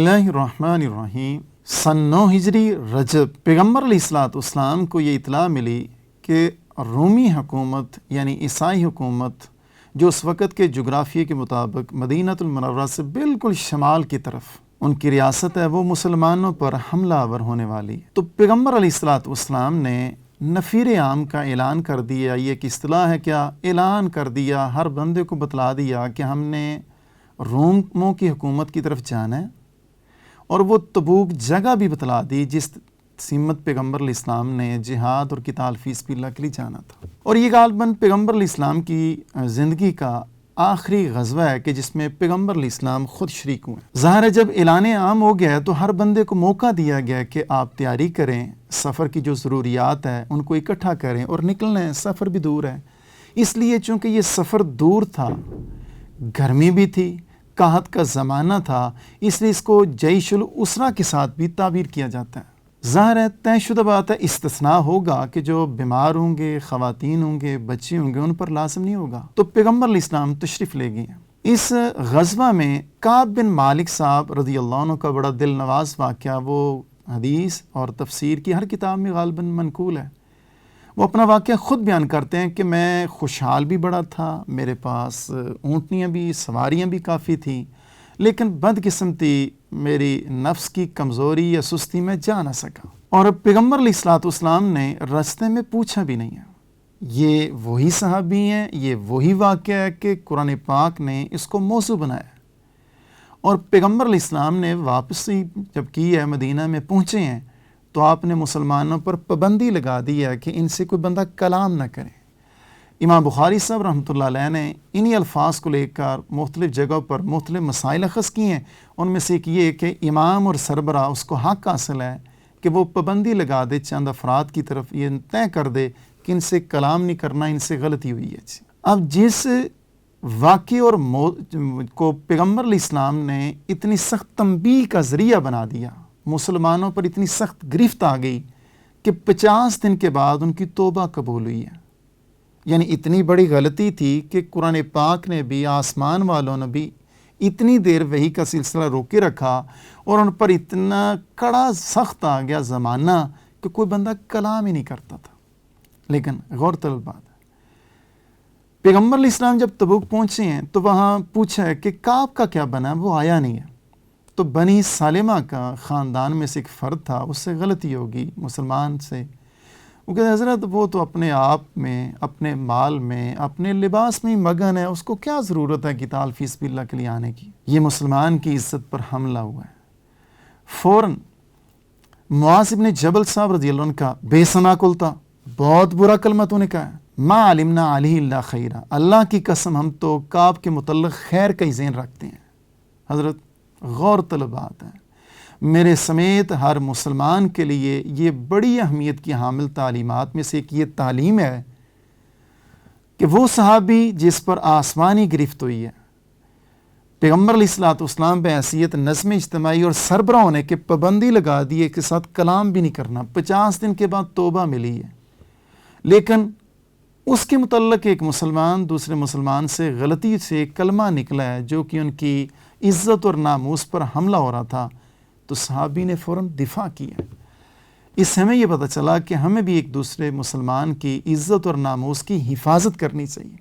اللہ الرحمن الرحیم۔ سن 9 ہجری رجب پیغمبر علیہ السلام کو یہ اطلاع ملی کہ رومی حکومت یعنی عیسائی حکومت جو اس وقت کے جغرافیے کے مطابق مدینہ المنورہ سے بالکل شمال کی طرف ان کی ریاست ہے، وہ مسلمانوں پر حملہ آور ہونے والی ہے۔ تو پیغمبر علیہ السلام نے نفیر عام کا اعلان کر دیا، یہ ایک اصطلاح ہے، کیا اعلان کر دیا، ہر بندے کو بتلا دیا کہ ہم نے روموں کی حکومت کی طرف جانا ہے، اور وہ تبوک جگہ بھی بتلا دی جس سمت پیغمبر علیہ السلام نے جہاد اور قتال فی سبیل اللہ کے لیے جانا تھا۔ اور یہ غالباً پیغمبر علیہ السلام کی زندگی کا آخری غزوہ ہے کہ جس میں پیغمبر علیہ السلام خود شریک ہوئے۔ ظاہر ہے جب اعلان عام ہو گیا ہے تو ہر بندے کو موقع دیا گیا کہ آپ تیاری کریں، سفر کی جو ضروریات ہے ان کو اکٹھا کریں اور نکلنا ہے، سفر بھی دور ہے۔ اس لیے چونکہ یہ سفر دور تھا، گرمی بھی تھی، قحط کا زمانہ تھا، اس لیے اس کو جیش الاسرہ کے ساتھ بھی تعبیر کیا جاتا ہے۔ ظاہر ہے طے شدہ بات ہے، استثناء ہوگا کہ جو بیمار ہوں گے، خواتین ہوں گے، بچے ہوں گے، ان پر لازم نہیں ہوگا۔ تو پیغمبر علیہ السلام تشریف لے گئے ہیں۔ اس غزوہ میں کعب بن مالک صاحب رضی اللہ عنہ کا بڑا دل نواز واقعہ، وہ حدیث اور تفسیر کی ہر کتاب میں غالباً منقول ہے۔ وہ اپنا واقعہ خود بیان کرتے ہیں کہ میں خوشحال بھی بڑا تھا، میرے پاس اونٹنیاں بھی، سواریاں بھی کافی تھیں، لیکن بدقسمتی میری نفس کی کمزوری یا سستی میں جا نہ سکا، اور پیغمبر علیہ السلام نے راستے میں پوچھا بھی نہیں ہے۔ یہ وہی صحابی ہیں، یہ وہی واقعہ ہے کہ قرآن پاک نے اس کو موضوع بنایا، اور پیغمبر علیہ السلام نے واپسی جب کی ہے، مدینہ میں پہنچے ہیں، تو آپ نے مسلمانوں پر پابندی لگا دی ہے کہ ان سے کوئی بندہ کلام نہ کرے۔ امام بخاری صاحب رحمۃ اللہ علیہ نے انہی الفاظ کو لے کر مختلف جگہوں پر مختلف مسائل اخذ کیے ہیں۔ ان میں سے ایک یہ کہ امام اور سربراہ اس کو حق حاصل ہے کہ وہ پابندی لگا دے چند افراد کی طرف، یہ طے کر دے کہ ان سے کلام نہیں کرنا، ان سے غلطی ہوئی ہے۔ اب جس واقعے اور کو پیغمبر علیہ السلام نے اتنی سخت تنبیہ کا ذریعہ بنا دیا، مسلمانوں پر اتنی سخت گرفت آ گئی کہ 50 دن کے بعد ان کی توبہ قبول ہوئی ہے۔ یعنی اتنی بڑی غلطی تھی کہ قرآن پاک نے بھی، آسمان والوں نے بھی اتنی دیر وحی کا سلسلہ روکے رکھا، اور ان پر اتنا کڑا سخت آ گیا زمانہ کہ کوئی بندہ کلام ہی نہیں کرتا تھا۔ لیکن غور طلب بات ہے، پیغمبر علیہ السلام جب تبوک پہنچے ہیں تو وہاں پوچھا ہے کہ کعب کا کیا بنا، وہ آیا نہیں ہے۔ تو بنی سالمہ کا خاندان میں سے ایک فرد تھا، اس سے غلطی ہوگی مسلمان سے، وہ کہتے ہیں حضرت وہ تو اپنے آپ میں، اپنے مال میں، اپنے لباس میں ہی مگن ہے، اس کو کیا ضرورت ہے قتال فی سبیل اللہ کے لیے آنے کی۔ یہ مسلمان کی عزت پر حملہ ہوا ہے۔ فوراً معاذ بن جبل صاحب رضی اللہ عنہ کا بے ثنا کلتا، بہت برا کلمہ تو نے کہا ہے، ما علمنا علیہ اللہ خیرہ، اللہ کی قسم ہم تو کعب کے متعلق خیر کا ہی ذہن رکھتے ہیں۔ حضرت غور طلب بات ہے، میرے سمیت ہر مسلمان کے لیے یہ بڑی اہمیت کی حامل تعلیمات میں سے ایک یہ تعلیم ہے کہ وہ صحابی جس پر آسمانی گرفت ہوئی ہے، پیغمبر علیہ السلام بے حیثیت نظم اجتماعی اور سربراہ ہونے کے پابندی لگا دی کے ساتھ کلام بھی نہیں کرنا، 50 دن کے بعد توبہ ملی ہے، لیکن اس کے متعلق ایک مسلمان دوسرے مسلمان سے غلطی سے کلمہ نکلا ہے جو کہ ان کی عزت اور ناموس پر حملہ ہو رہا تھا، تو صحابی نے فوراً دفاع کیا۔ اس سے ہمیں یہ پتہ چلا کہ ہمیں بھی ایک دوسرے مسلمان کی عزت اور ناموس کی حفاظت کرنی چاہیے۔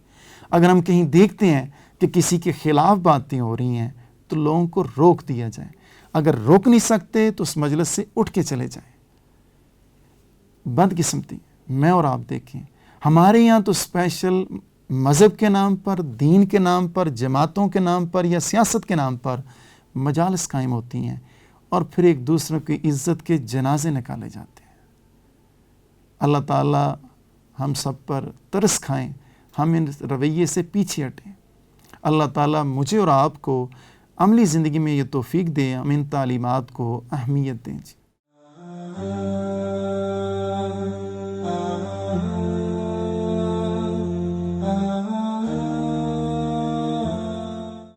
اگر ہم کہیں دیکھتے ہیں کہ کسی کے خلاف باتیں ہو رہی ہیں تو لوگوں کو روک دیا جائے، اگر روک نہیں سکتے تو اس مجلس سے اٹھ کے چلے جائیں۔ بدقسمتی میں اور آپ دیکھیں، ہمارے یہاں تو اسپیشل مذہب کے نام پر، دین کے نام پر، جماعتوں کے نام پر یا سیاست کے نام پر مجالس قائم ہوتی ہیں، اور پھر ایک دوسرے کی عزت کے جنازے نکالے جاتے ہیں۔ اللہ تعالیٰ ہم سب پر ترس کھائیں، ہم ان رویے سے پیچھے ہٹیں۔ اللہ تعالیٰ مجھے اور آپ کو عملی زندگی میں یہ توفیق دیں، ہم ان تعلیمات کو اہمیت دیں۔